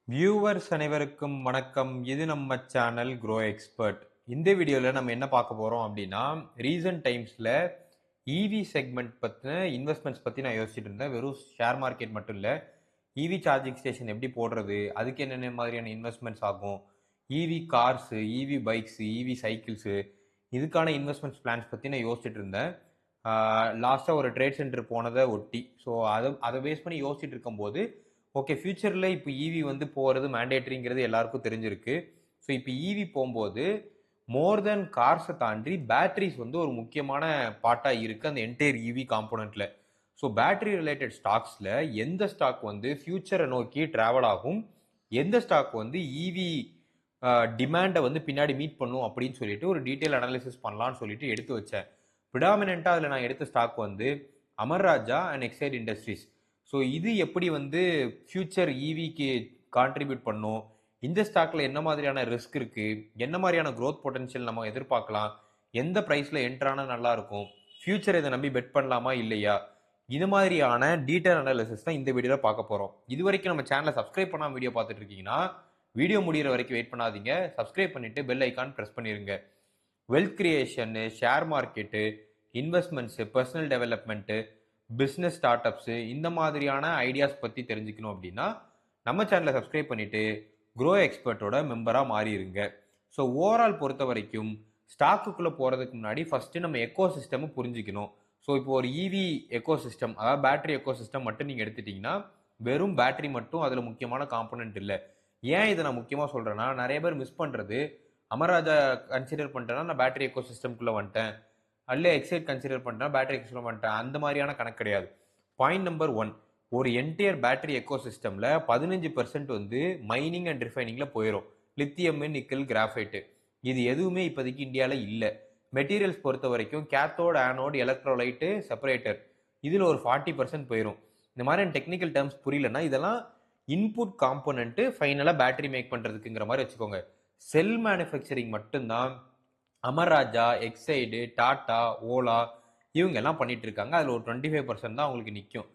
Viewers அனைவருக்கும் வணக்கம். இது நம்ம சேனல் க்ரோ எக்ஸ்பர்ட். இந்த வீடியோவில் நம்ம என்ன பார்க்க போகிறோம் அப்படின்னா, ரீசன்ட் டைம்ஸில் இவி செக்மெண்ட் பற்றின இன்வெஸ்ட்மெண்ட்ஸ் பற்றி நான் யோசிச்சுட்டு இருந்தேன். வெறும் ஷேர் மார்க்கெட் மட்டும் இல்லை, இவி சார்ஜிங் ஸ்டேஷன் எப்படி போடுறது, அதுக்கு என்னென்ன மாதிரியான இன்வெஸ்ட்மெண்ட்ஸ் ஆகும், இவி கார்ஸு, இவி பைக்ஸு, இவி சைக்கிள்ஸு, இதுக்கான இன்வெஸ்ட்மெண்ட்ஸ் பிளான்ஸ் பற்றி நான் யோசிச்சுட்டு இருந்தேன். லாஸ்ட்டாக ஒரு ட்ரேட் சென்டர் போனதை ஒட்டி. ஸோ அதை பேஸ் பண்ணி யோசிச்சுட்டு இருக்கும்போது, ஓகே ஃபியூச்சரில் இப்போ இவி வந்து போகிறது மேண்டேட்ரிங்கிறது எல்லாருக்கும் தெரிஞ்சிருக்கு. ஸோ இப்போ இவி போகும்போது மோர் தென் கார்ஸை தாண்டி பேட்டரிஸ் வந்து ஒரு முக்கியமான பார்ட்டாக இருக்குது அந்த என்டையர் இவி காம்போனண்ட்டில். ஸோ பேட்டரி ரிலேட்டட் ஸ்டாக்ஸில் எந்த ஸ்டாக் வந்து ஃபியூச்சரை நோக்கி ட்ராவல் ஆகும், எந்த ஸ்டாக் வந்து இவி டிமாண்டை வந்து பின்னாடி மீட் பண்ணும் அப்படின்னு சொல்லிட்டு ஒரு டீட்டெயில் அனாலிசிஸ் பண்ணலான்னு சொல்லிட்டு எடுத்து வச்சேன். ப்ரிடாமினெண்ட்டாக அதில் நான் எடுத்த ஸ்டாக் வந்து அமர் ராஜா அண்ட் எக்ஸைட் இண்டஸ்ட்ரீஸ். ஸோ இது எப்படி வந்து ஃபியூச்சர் இவிக்கு கான்ட்ரிபியூட் பண்ணும், இந்த ஸ்டாக்ல என்ன மாதிரியான ரிஸ்க் இருக்கு, என்ன மாதிரியான க்ரோத் பொட்டன்ஷியல் நம்ம எதிர்பார்க்கலாம், எந்த ப்ரைஸ்ல என்ட்ரானா நல்லா இருக்கும், ஃபியூச்சர் இதை நம்பி பெட் பண்ணலாமா இல்லையா, இது மாதிரியான டீட்டெயில் அனாலிசிஸ் தான் இந்த வீடியோவில் பார்க்க போகிறோம். இது வரைக்கும் நம்ம சேனலை சப்ஸ்கிரைப் பண்ணாமல் வீடியோ பார்த்துட்டு இருக்கீங்கன்னா வீடியோ முடிகிற வரைக்கும் வெயிட் பண்ணாதீங்க, சப்ஸ்கிரைப் பண்ணிட்டு பெல் ஐக்கான் ப்ரெஸ் பண்ணிருங்க. Wealth creation, share market, investments, personal development, business start ups, இந்த மாதிரியான ஐடியாஸ் பற்றி தெரிஞ்சுக்கணும் அப்படின்னா நம்ம சேனலை சப்ஸ்கிரைப் பண்ணிவிட்டு க்ரோ எக்ஸ்பர்ட்டோட மெம்பராக மாறிடுங்க. ஸோ ஓவரால் பொறுத்த வரைக்கும் ஸ்டாக்குக்குள்ளே போகிறதுக்கு முன்னாடி ஃபஸ்ட்டு நம்ம எக்கோ சிஸ்டமை புரிஞ்சிக்கணும். ஸோ இப்போ ஒரு இவி எக்கோ சிஸ்டம், அதாவது பேட்டரி எக்கோ சிஸ்டம் மட்டும் நீங்கள் எடுத்துட்டிங்கன்னா வெறும் பேட்டரி மட்டும் அதில் முக்கியமான காம்பனண்ட் இல்லை. ஏன் இதை நான் முக்கியமாக சொல்கிறேன்னா, நிறைய பேர் மிஸ் பண்ணுறது, அமர்ராஜா கன்சிடர் பண்ணிட்டேன்னா நான் பேட்டரி எக்கோ சிஸ்டம்குள்ளே வந்துட்டேன், அல்ல எக்ஸைட் கன்சிடர் பண்ணிட்டேன் பேட்டரி எக்கோ பண்ணிட்டேன், அந்த மாதிரியான கணக்கு கிடையாது. பாயிண்ட் நம்பர் 1, ஒரு என்டையர் பேட்டரி எக்கோ சிஸ்டமில் 15% வந்து மைனிங் அண்ட் ரிஃபைனிங்கில் போயிடும். லித்தியம், நிக்கல், கிராஃபைட்டு, இது எதுவுமே இப்போதைக்கு இந்தியாவில் இல்லை. மெட்டீரியல்ஸ் பொறுத்த வரைக்கும் கேத்தோட், ஆனோட், எலக்ட்ரோலைட்டு, செப்பரேட்டர், இதில் ஒரு 40% போயிடும். இந்த மாதிரியான டெக்னிக்கல் டேர்ம்ஸ் புரியலன்னா இதெல்லாம் இன்புட் காம்போனன்ட்டு ஃபைனலாக பேட்டரி மேக் பண்ணுறதுக்குங்கிற மாதிரி வச்சுக்கோங்க. செல் மேனுஃபேக்சரிங் மட்டும்தான் அமர்ராஜா, எக்ஸைடு, டாடா, ஓலா இவங்க எல்லாம் பண்ணிட்டு இருக்காங்க. அதில் ஒரு 25% தான் உங்களுக்கு நிற்கும்.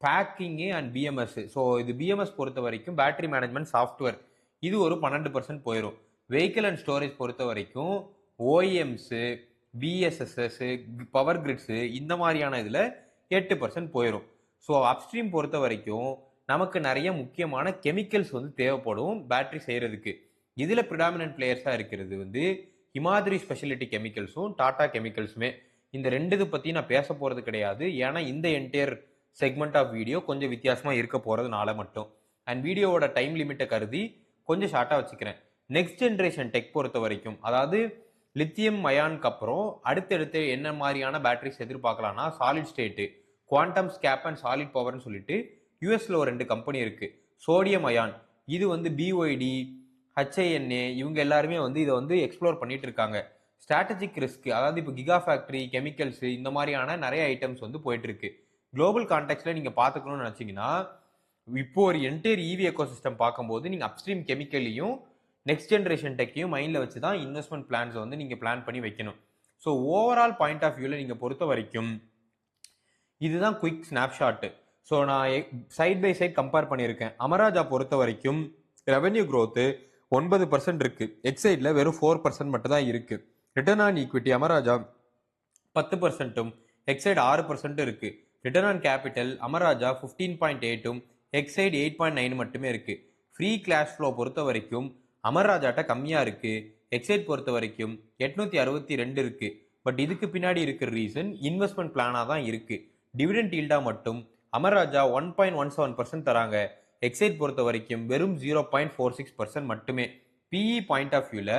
Packing and BMS. ஸோ இது பிஎம்எஸ் பொறுத்த வரைக்கும் பேட்டரி மேனேஜ்மெண்ட் சாஃப்ட்வேர், இது ஒரு 12% போயிடும். வெஹிக்கிள் அண்ட் ஸ்டோரேஜ் பொறுத்த வரைக்கும் ஓஎம்ஸு, பிஎஸ்எஸ்எஸ், பவர் கிரிட்ஸு, இந்த மாதிரியான இதில் 8% போயிடும். ஸோ அப்ஸ்ட்ரீம் பொறுத்த வரைக்கும் நமக்கு நிறைய முக்கியமான கெமிக்கல்ஸ் வந்து தேவைப்படும் பேட்டரி செய்கிறதுக்கு. இதில் ப்ரிடாமினன்ட் பிளேயர்ஸாக இருக்கிறது வந்து ஹிமாத்ரி ஸ்பெஷாலிட்டி கெமிக்கல்ஸும் டாடா கெமிக்கல்ஸுமே. இந்த ரெண்டு பற்றி நான் பேச போகிறது கிடையாது, ஏன்னா இந்த என்டையர் செக்மெண்ட் ஆஃப் வீடியோ கொஞ்சம் வித்தியாசமாக இருக்க போகிறதுனால மட்டும். அண்ட் வீடியோவோட டைம் லிமிட்டை கருதி கொஞ்சம் ஷார்ட்டாக வச்சுக்கிறேன். நெக்ஸ்ட் ஜென்ரேஷன் டெக் பொறுத்த வரைக்கும், அதாவது லித்தியம் அயானுக்கு அப்புறம் அடுத்தடுத்து என்ன மாதிரியான பேட்டரிஸ் எதிர்பார்க்கலாம்னா, solid state, QuantumScape and Solid பவர்னு சொல்லிட்டு யூஎஸ்ல ஒரு 2 கம்பெனி இருக்கு. சோடியம் அயான், இது வந்து பிஒய்டி, ஹெச்ஐஎன்ஏ, இவங்க எல்லாருமே வந்து இதை வந்து எக்ஸ்ப்ளோர் பண்ணிட்டு இருக்காங்க. ஸ்ட்ராட்டஜிக் ரிஸ்க், அதாவது இப்போ கிகா ஃபேக்டரி, கெமிக்கல்ஸ், இந்த மாதிரியான நிறைய ஐட்டம்ஸ் வந்து போயிட்டு இருக்கு. குளோபல் கான்டெக்ட்ல நீங்க பாத்துக்கணும்னு நினைச்சீங்கன்னா, இப்போ ஒரு என்டையர் இவி எக்கோ சிஸ்டம் பார்க்கும்போது நீங்க அப்ஸ்ட்ரீம் கெமிக்கலையும் நெக்ஸ்ட் ஜென்ரேஷன் டெக்கையும் மைண்ட்ல வச்சு தான் இன்வெஸ்ட்மெண்ட் பிளான்ஸ் வந்து நீங்க பிளான் பண்ணி வைக்கணும். ஸோ ஓவரால் பாயிண்ட் ஆஃப் வியூல நீங்க பொறுத்த வரைக்கும் இதுதான் குயிக் ஸ்னாப்ஷாட். ஸோ நான் சைட் பை சைட் கம்பேர் பண்ணியிருக்கேன். அமராஜா பொறுத்த வரைக்கும் ரெவென்யூ க்ரோத்து 9% இருக்கு, எக்ஸைட்ல வெறும் 4% மட்டும் தான் இருக்கு. Return on equity Amara Raja 10%, Exide 6% இருக்கு. ரிட்டர்ன் ஆன் கேபிட்டல் அமராஜா 15.8ம், எக்ஸைட் 8.9 மட்டுமே இருக்கு. ஃப்ரீ கேஷ் ஃப்ளோ பொறுத்த வரைக்கும் அமர்ராஜாட்ட கம்மியா இருக்கு, எக்ஸைட் பொறுத்த வரைக்கும் 862 இருக்கு. பட் இதுக்கு பின்னாடி இருக்கிற ரீசன் இன்வெஸ்ட்மெண்ட் பிளானா தான் இருக்கு. டிவிடெண்ட் ஈல்டா மட்டும் அமர்ராஜா 1.17% தராங்க, எக்ஸைட் பொறுத்த வரைக்கும் வெறும் 0.46% மட்டுமே. பிஇ பாயிண்ட் ஆஃப் வியூல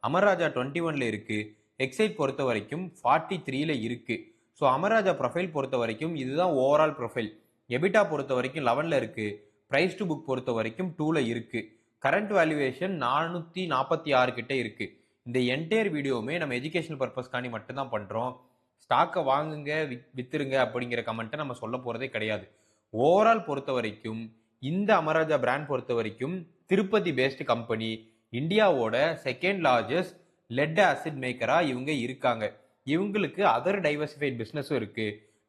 அமர்ராஜா 21ல இருக்கு, எக்ஸைட் பொறுத்த வரைக்கும் 43ல இருக்கு. ஸோ அமர்ராஜா ப்ரொஃபைல் பொறுத்த வரைக்கும் இதுதான் ஓவரால் ப்ரொஃபைல். எபிட்டா பொறுத்த வரைக்கும் 11ல இருக்கு, பிரைஸ் டு புக் பொறுத்த வரைக்கும் 2ல இருக்கு, கரண்ட் வேல்யூவேஷன் 446 கிட்ட இருக்கு. இந்த என்டையர் வீடியோவுமே நம்ம எஜுகேஷனல் பர்பஸ்க்காண்டி மட்டும்தான் பண்றோம். ஸ்டாக்கை வாங்குங்க வித்துருங்க அப்படிங்கிற கமெண்ட்டை நம்ம சொல்ல போறதே கிடையாது. ஓவரால் பொறுத்த வரைக்கும் இந்த அமராஜா பிராண்ட் பொறுத்த வரைக்கும் திருப்பதி பேஸ்ட் கம்பெனி, இந்தியாவோட செகண்ட் லார்ஜஸ்ட் லெட் ஆசிட் மேக்கரா இவங்க இருக்காங்க. இவங்களுக்கு அதர் டைவர்சிஃபைட் பிஸ்னஸும் இருக்கு.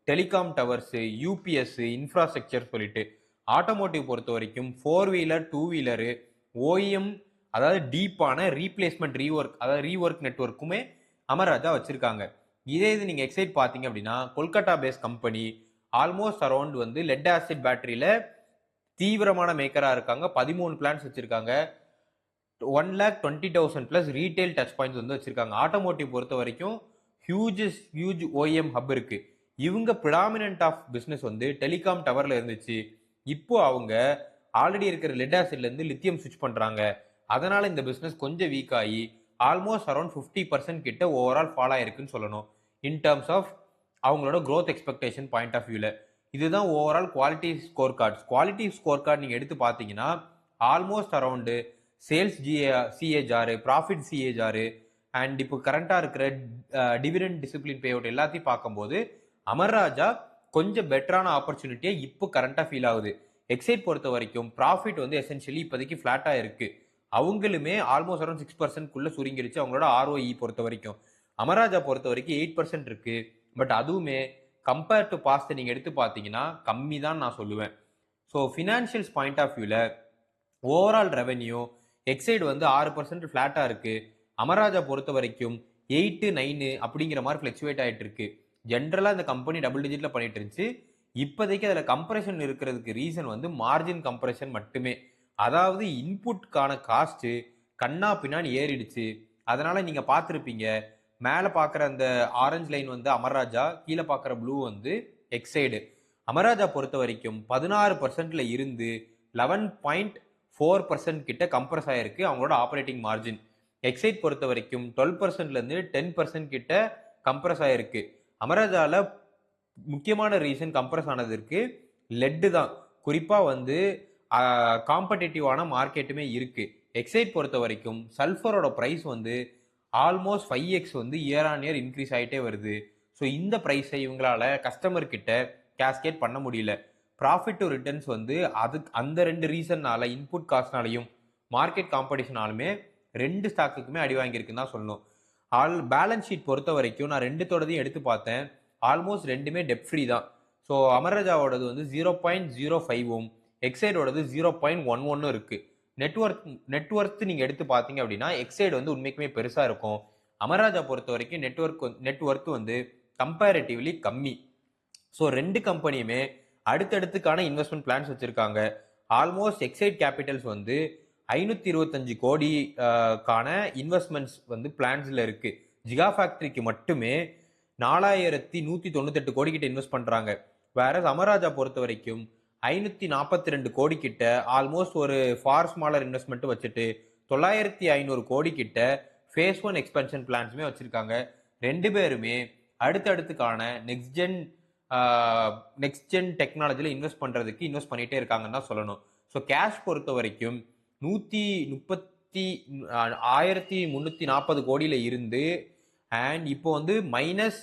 டெலிகாம் டவர்ஸ், யூபிஎஸ், இன்ஃப்ராஸ்ட்ரக்சர் சொல்லிட்டு ஆட்டோமோட்டிவ் பொறுத்த வரைக்கும் 4-வீலர் 2-வீலரு ஓஎம், அதாவது டீப்பான ரீப்ளேஸ்மெண்ட் ரீஒர்க், அதாவது ரீஒர்க் நெட்வொர்க்குமே அமர்ராஜா வச்சிருக்காங்க. இதே இது நீங்க எக்ஸைட் பார்த்தீங்க அப்படின்னா Kolkata base company, almost around வந்து லெட் ஆசிட் பேட்டரியில தீவிரமான மேக்கரா இருக்காங்க. 13 பிளான்ஸ் வச்சிருக்காங்க. 1,20,000 பிளஸ் ரீட்டைல் டச் பாயிண்ட்ஸ் வந்து வச்சிருக்காங்க. ஆட்டோமோட்டிவ் பொறுத்த வரைக்கும் ஹியூஜ் ஓஎம் ஹப் இருக்கு. இவங்க பிராமினன்ட் ஆஃப் பிசினஸ் வந்து டெலிகாம் டவர்ல இருந்துச்சு. இப்போ அவங்க ஆல்ரெடி இருக்கிற லெட் ஆசிட்ல இருந்து லித்தியம் ஸ்விட்ச் பண்றாங்க. அதனால இந்த பிசினஸ் கொஞ்சம் வீக் ஆகி ஆல்மோஸ்ட் அரௌண்ட் 50% கிட்ட ஓவரால் ஃபால் ஆயிருக்குன்னு சொல்லணும். இன் டர்ம்ஸ் ஆஃப் அவங்களோட growth எக்ஸ்பெக்டேஷன் பாயிண்ட் ஆஃப் வியூல. இதுதான் overall quality scorecards. Quality scorecard நீங்க எடுத்து பார்த்தீங்கன்னா almost around sales CAGR, profit CAGR and இப்போ கரண்டா இருக்கிற டிவிடெண்ட் டிசிப்ளின் பே அவுட் எல்லாத்தையும் பார்க்கும்போது அமர்ராஜா கொஞ்சம் பெட்டரான ஆப்பர்ச்சுனிட்டியை இப்போ கரண்டா ஃபீல் ஆகுது. எக்ஸைட் பொறுத்த வரைக்கும் ப்ராஃபிட் வந்து எசென்ஷியலி இப்போதைக்கு ஃபிளாட்டா இருக்கு. அவங்களுமே ஆல்மோஸ்ட் அரௌண்ட் 6%குள்ள சுருங்கிருச்சு அவங்களோட ROE பொறுத்த வரைக்கும். அமர்ராஜா பொறுத்த வரைக்கும் 8% இருக்கு. பட் அதுவுமே கம்பேர் டு பாஸ்ட் நீங்க எடுத்து பார்த்தீங்கன்னா கம்மி தான் நான் சொல்லுவேன். ஸோ ஃபினான்ஷியல்ஸ் பாயிண்ட் ஆஃப் வியூல ஓவரால் ரெவென்யூ எக்ஸைடு வந்து 6% ஃபிளாட்டா இருக்கு. அமர்ராஜா பொறுத்த வரைக்கும் 8, 9 அப்படிங்கிற மாதிரி ஃபிளக்சுவேட் ஆயிட்டு இருக்கு. ஜென்ரலா இந்த கம்பெனி டபுள் டிஜிட்ல பண்ணிட்டு இருந்துச்சு. இப்போதைக்கு அதில் கம்ப்ரெஷன் இருக்கிறதுக்கு ரீசன் வந்து மார்ஜின் கம்ப்ரெஷன் மட்டுமே. அதாவது இன்புட்கான காஸ்ட் கண்ணா பின்னான்னு ஏறிடுச்சு. அதனால நீங்க பார்த்துருப்பீங்க, மேலே பார்க்குற அந்த ஆரஞ்சு லைன் வந்து அமர்ராஜா, கீழே பார்க்குற ப்ளூ வந்து எக்ஸைடு. அமர்ராஜா பொறுத்த வரைக்கும் 16%ல இருந்து 11.4% கிட்ட கம்ப்ரஸ் ஆயிருக்கு அவங்களோட ஆப்ரேட்டிங் மார்ஜின். எக்ஸைட் பொறுத்த வரைக்கும் 12%ல இருந்து 10% கிட்ட கம்ப்ரஸ் ஆயிருக்கு. அமர்ராஜால முக்கியமான ரீசன் கம்ப்ரஸ் ஆனதற்கு லெட்டு தான். குறிப்பா வந்து காம்படிட்டிவான மார்க்கெட்டுமே இருக்கு. எக்ஸைட் பொறுத்த வரைக்கும் சல்ஃபரோட பிரைஸ் வந்து ஆல்மோஸ்ட் 5x வந்து இயர் ஆன் இயர் இன்க்ரீஸ் ஆகிட்டே வருது. ஸோ இந்த ப்ரைஸை இவங்களால கஸ்டமர் கிட்ட கேஸ்கேட் பண்ண முடியல. ப்ராஃபிட் டு ரிட்டர்ன்ஸ் வந்து அந்த 2 ரீசன்னால, இன்புட் காஸ்ட்னாலையும் மார்க்கெட் காம்படிஷனாலுமே 2 ஸ்டாக்குக்குமே அடி வாங்கியிருக்குன்னு தான் சொல்லணும். பேலன்ஸ் ஷீட் பொறுத்த வரைக்கும் நான் 2தோடதையும் எடுத்து பார்த்தேன். ஆல்மோஸ்ட் 2மே டெப் ஃப்ரீ தான். ஸோ அமர்ராஜாவோடது வந்து 0.05ம் எக்ஸைடோடது 0.11 இருக்கு. நெட்ஒர்த் நீங்க எடுத்து பார்த்தீங்க அப்படின்னா எக்ஸைடு வந்து உண்மைக்குமே பெருசா இருக்கும். அமர்ராஜா பொறுத்த வரைக்கும் நெட்ஒர்த் வந்து கம்பேரிட்டிவ்லி கம்மி. ஸோ 2 கம்பெனியுமே அடுத்தடுத்துக்கான இன்வெஸ்ட்மெண்ட் பிளான்ஸ் வச்சிருக்காங்க. ஆல்மோஸ்ட் எக்ஸைட் கேபிட்டல்ஸ் வந்து 525 கோடிக்கான இன்வெஸ்ட்மெண்ட்ஸ் வந்து பிளான்ஸ்ல இருக்கு. ஜிகா ஃபேக்டரிக்கு மட்டுமே 4198 கோடி கிட்ட இன்வெஸ்ட் பண்றாங்க. வேற அமர்ராஜா பொறுத்த வரைக்கும் 542 கோடி கிட்ட ஆல்மோஸ்ட் ஒரு ஃபார் ஸ்மாலர் இன்வெஸ்ட்மெண்ட் வச்சுட்டு 9500 கோடி கிட்ட ஃபேஸ் 1 எக்ஸ்பென்ஷன் பிளான்ஸுமே வச்சிருக்காங்க. 2 பேருமே அடுத்தடுத்துக்கான நெக்ஸ்ட் ஜென் டெக்னாலஜியில் இன்வெஸ்ட் பண்ணிட்டே இருக்காங்கன்னு தான் சொல்லணும். ஸோ கேஷ் பொறுத்த வரைக்கும் 1340 கோடியில இருந்து அண்ட் இப்போ வந்து மைனஸ்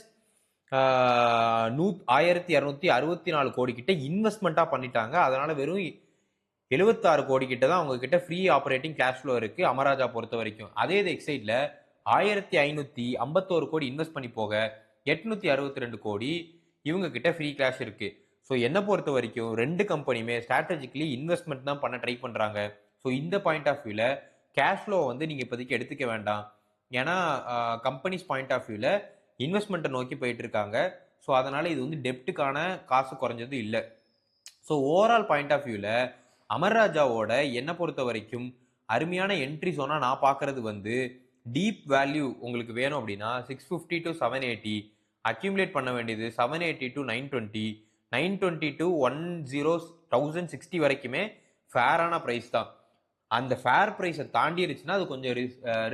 1264 கோடி கிட்ட இன்வெஸ்ட்மெண்ட்டா பண்ணிட்டாங்க. அதனால வெறும் 76 கோடி கிட்ட தான் அவங்க கிட்ட ஃப்ரீ ஆப்ரேட்டிங் கேஷ் ஃப்ளோ இருக்கு அமர்ராஜா பொறுத்த வரைக்கும். அதே இது எக்ஸைட்ல 1551 கோடி இன்வெஸ்ட் பண்ணி போக 862 கோடி இவங்க கிட்ட ஃப்ரீ கேஷ் இருக்கு. ஸோ என்னை பொறுத்த வரைக்கும் 2 கம்பெனியுமே ஸ்ட்ராட்டஜிக்கலி இன்வெஸ்ட்மெண்ட் தான் பண்ண ட்ரை பண்றாங்க. ஸோ இந்த பாயிண்ட் ஆஃப் வியூல கேஷ் ஃப்ளோ வந்து நீங்க இப்போதைக்கு எடுத்துக்க வேண்டாம். ஏன்னா கம்பெனிஸ் பாயிண்ட் ஆஃப் வியூல இன்வெஸ்ட்மெண்ட்டை நோக்கி போயிட்டு இருக்காங்க. ஸோ அதனால இது வந்து டெப்ட்டுக்கான காசு குறைஞ்சது இல்லை. ஸோ ஓவரால் பாயிண்ட் ஆஃப் வியூல அமர்ராஜாவோட என்னை பொறுத்த வரைக்கும் அருமையான என்ட்ரி சொன்னா நான் பார்க்கறது வந்து டீப் வேல்யூ உங்களுக்கு வேணும் அப்படின்னா 650 to 780 அக்யூமுலேட் பண்ண வேண்டியது 780 to 920, 920 to 1060 வரைக்குமே ஃபேரான ப்ரைஸ் தான். அந்த ஃபேர் ப்ரைஸை தாண்டிருச்சுன்னா அது கொஞ்சம்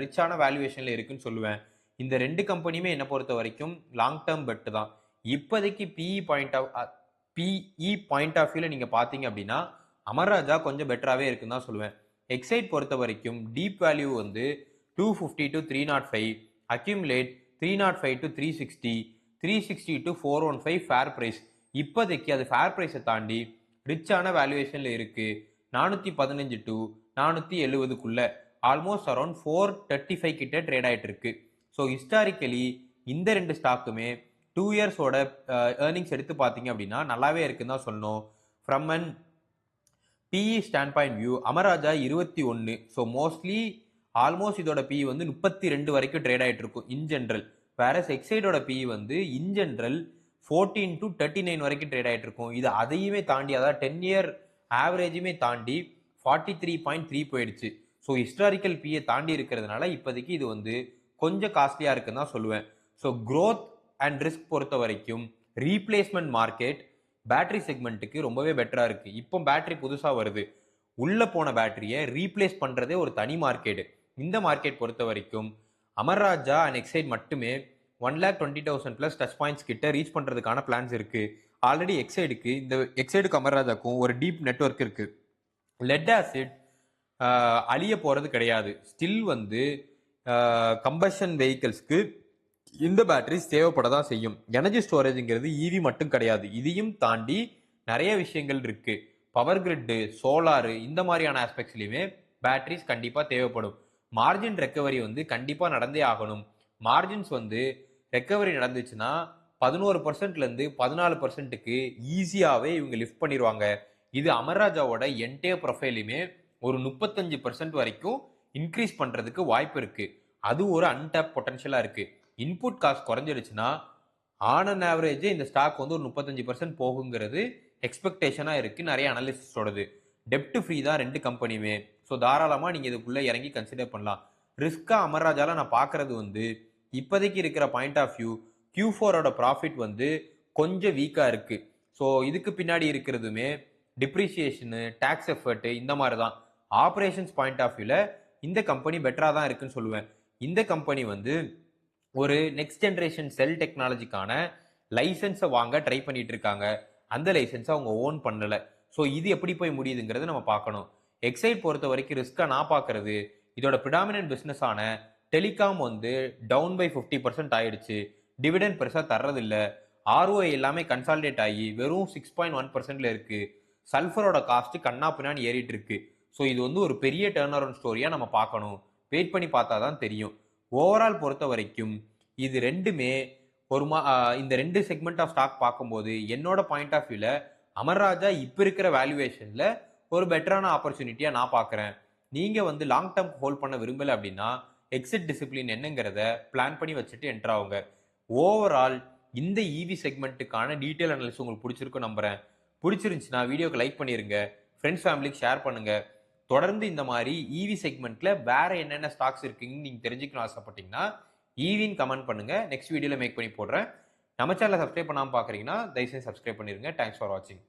ரிச்சான வேல்யூவேஷன்ல இருக்குன்னு சொல்லுவேன். இந்த 2 கம்பெனியுமே என்னை பொறுத்த வரைக்கும் லாங் டேர்ம் பெட் தான். இப்போதைக்கு பிஇ பாயிண்ட் ஆஃப் வியூல நீங்க பாத்தீங்க அப்படின்னா அமர்ராஜா கொஞ்சம் பெட்டராகவே இருக்குன்னு தான் சொல்லுவேன். எக்ஸைட் பொறுத்த வரைக்கும் டீப் வேல்யூ வந்து 250 to 305, accumulate 305 to 360, 360 to 415 fair price. இப்போதைக்கு அது ஃபேர் ப்ரைஸை தாண்டி ரிச்சான வேல்யூவேஷன்ல இருக்கு. 415 to 470க்குள்ள ஆல்மோஸ்ட் அரௌண்ட் 435 கிட்ட ட்ரேட் ஆயிட்டு இருக்கு. ஸோ ஹிஸ்டாரிக்கலி இந்த 2 ஸ்டாக்குமே 2 இயர்ஸோட ஏர்னிங்ஸ் எடுத்து பார்த்தீங்க அப்படின்னா நல்லாவே இருக்குன்னு தான் சொல்லணும். From an PE stand point view Amara Raja 21. So mostly almost இதோட PE வந்து 32 வரைக்கும் ட்ரேட் ஆகிட்டு இருக்கும் இன் ஜென்ரல். வேற எக்ஸைடோட PE வந்து இன் ஜென்ரல் 14 to 39 வரைக்கும் ட்ரேட் ஆகிட்டு இருக்கும். இது அதையுமே தாண்டி, அதாவது 10 இயர் ஆவரேஜுமே தாண்டி 43.3 போயிடுச்சு. ஸோ ஹிஸ்டாரிக்கல் PE தாண்டி இருக்கிறதுனால இப்போதைக்கு இது வந்து கொஞ்சம் காஸ்ட்லியாக இருக்குன்னு தான் சொல்லுவேன். ஸோ க்ரோத் அண்ட் ரிஸ்க் பொறுத்த வரைக்கும் ரீப்ளேஸ்மெண்ட் மார்க்கெட் பேட்டரி செக்மெண்ட்டுக்கு ரொம்பவே பெட்டராக இருக்குது. இப்போ பேட்டரி புதுசாக வருது, உள்ளே போன பேட்டரியை ரீப்ளேஸ் பண்ணுறதே ஒரு தனி மார்க்கெட்டு. இந்த மார்க்கெட் பொறுத்த வரைக்கும் அமர்ராஜா அண்ட் எக்ஸைட் மட்டுமே 1,20,000 ப்ளஸ் டச் பாயிண்ட்ஸ் கிட்ட ரீச் பண்ணுறதுக்கான பிளான்ஸ் இருக்குது. ஆல்ரெடி எக்ஸைடுக்கு அமர்ராஜாக்கும் ஒரு டீப் நெட்ஒர்க் இருக்குது. லெட் ஆசிட் அழிய போகிறது கிடையாது. ஸ்டில் வந்து கம்பஷன் வெஹிக்கிள்ஸ்க்கு இந்த பேட்டரிஸ் தேவைப்பட தான் செய்யும். எனர்ஜி ஸ்டோரேஜுங்கிறது ஈவி மட்டும் கிடையாது, இதையும் தாண்டி நிறைய விஷயங்கள் இருக்கு. பவர் கிரிட்டு, சோலாரு, இந்த மாதிரியான ஆஸ்பெக்ட்ஸ்லையுமே பேட்டரிஸ் கண்டிப்பாக தேவைப்படும். மார்ஜின் ரெக்கவரி வந்து கண்டிப்பாக நடந்தே ஆகணும். மார்ஜின்ஸ் வந்து ரெக்கவரி நடந்துச்சுன்னா 11%லேருந்து 14%க்கு ஈஸியாகவே இவங்க லிஃப்ட் பண்ணிடுவாங்க. இது அமர்ராஜாவோட என்டையர் ப்ரொஃபைலுமே ஒரு 35% வரைக்கும் இன்க்ரீஸ் பண்ணுறதுக்கு வாய்ப்பு இருக்குது. அது ஒரு அன்டாப் பொட்டன்ஷியலாக இருக்குது. இன்புட் காஸ்ட் குறைஞ்சிருச்சுன்னா ஆன் அண்ட் ஆவரேஜே இந்த ஸ்டாக் வந்து ஒரு 35% போகுங்கிறது எக்ஸ்பெக்டேஷனாக இருக்குது நிறைய அனாலிசிஸ்டோடது. டெப்ட் ஃப்ரீ தான் ரெண்டு கம்பெனியுமே. ஸோ தாராளமாக நீங்கள் இதுக்குள்ளே இறங்கி கன்சிடர் பண்ணலாம். ரிஸ்க்காக அமர்ராஜாவில் நான் பார்க்குறது வந்து இப்போதைக்கு இருக்கிற பாயிண்ட் ஆஃப் வியூ Q4ஓட ப்ராஃபிட் வந்து கொஞ்சம் வீக்காக இருக்குது. ஸோ இதுக்கு பின்னாடி இருக்கிறதுமே டிப்ரிசியேஷனு, டேக்ஸ் எஃபர்ட்டு, இந்த மாதிரி தான். ஆப்ரேஷன்ஸ் பாயிண்ட் ஆஃப் வியூவில் இந்த கம்பெனி பெட்டராக தான் இருக்குன்னு சொல்லுவேன். இந்த கம்பெனி வந்து ஒரு நெக்ஸ்ட் ஜென்ரேஷன் செல் டெக்னாலஜிக்கான லைசன்ஸை வாங்க ட்ரை பண்ணிட்டு இருக்காங்க. அந்த லைசன்ஸை அவங்க ஓன் பண்ணலை. ஸோ இது எப்படி போய் முடியுதுங்கிறது நம்ம பார்க்கணும். எக்ஸைட் பொறுத்த வரைக்கும் ரிஸ்க்காக நான் பார்க்கறது, இதோட ப்ரிடாமினன்ட் பிஸ்னஸான டெலிகாம் வந்து டவுன் பை 50% ஆயிடுச்சு. டிவிடெண்ட் பெருசாக தர்றதில்லை. ROI எல்லாமே கன்சாலிடேட் ஆகி வெறும் 6.1%ல இருக்கு. சல்ஃபரோட காஸ்ட் கண்ணா பின்னான்னு ஏறிட்டு இருக்கு. ஸோ இது வந்து ஒரு பெரிய டேர்ன் அரவுண்ட் ஸ்டோரியாக நம்ம பார்க்கணும். வெயிட் பண்ணி பார்த்தா தான் தெரியும். ஓவரால் பொறுத்த வரைக்கும் இது ரெண்டுமே இந்த ரெண்டு செக்மெண்ட் ஆஃப் ஸ்டாக் பார்க்கும்போது என்னோட பாயிண்ட் ஆஃப் வியூவில் அமர்ராஜா இப்போ இருக்கிற வேல்யூவேஷனில் ஒரு பெட்டரான ஆப்பர்ச்சுனிட்டியாக நான் பார்க்குறேன். நீங்கள் வந்து லாங் டேர்ம் ஹோல்ட் பண்ண விரும்பலை அப்படின்னா எக்ஸிட் டிசிப்ளின் என்னங்கிறத பிளான் பண்ணி வச்சுட்டு என்டர் ஆகுங்க. ஓவரால் இந்த EV செக்மெண்ட்டுக்கான டீட்டெயில் அனாலிசிஸ் உங்களுக்கு பிடிச்சிருக்கும் நம்புகிறேன். பிடிச்சிருந்துச்சுன்னா வீடியோக்கு லைக் பண்ணிடுங்க, ஃப்ரெண்ட்ஸ் ஃபேமிலிக்கு ஷேர் பண்ணுங்கள். தொடர்ந்து இந்த மாதிரி EV செக்மெண்ட்ல வேற என்னென்ன ஸ்டாக்ஸ் இருக்குன்னு நீங்க தெரிஞ்சுக்கணும் ஆசைப்பட்டீங்கன்னா EVன்னு கமெண்ட் பண்ணுங்க. நெக்ஸ்ட் வீடியோல மேக் பண்ணி போடுறேன். நம்ம சேனலை சப்ஸ்கிரைப் பண்ணாமல் பார்க்குறீங்கன்னா தயவுசெய்து சப்ஸ்கிரைப் பண்ணிருங்க. தேங்க்ஸ் ஃபார் வாட்சிங்.